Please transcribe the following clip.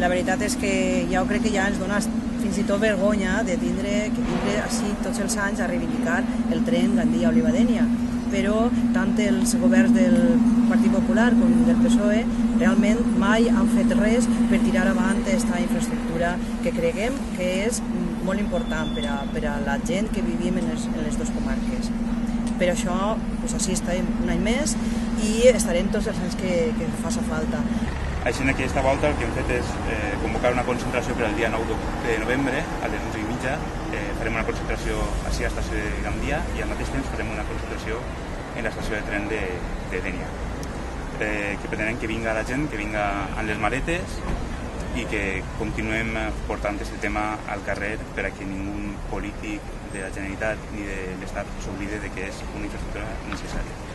La veritat és que jo crec que ja ens dona fins i tot vergonya de tindre així tots els anys a reivindicar el tren Gandia-Olivadenia, però tant els governs del Partit Popular com del PSOE realment mai han fet res per tirar avant aquesta infraestructura que creguem que és molt important per a la gent que vivim en les dues comarques. Per això, així estarem un any més i estarem tots els anys que faci falta. Així, aquesta volta el que hem fet és convocar una concentració per al dia 9 de novembre a les 11:30. Farem una concentració així a l'estació de Gandia i al mateix temps farem una concentració en l'estació de tren de Dénia. Que pretenem que vinga la gent, que vinga amb les maletes i que continuem portant aquest tema al carrer per a que ningú polític de la Generalitat ni de l'Estat s'oblide que és una infraestructura necessària.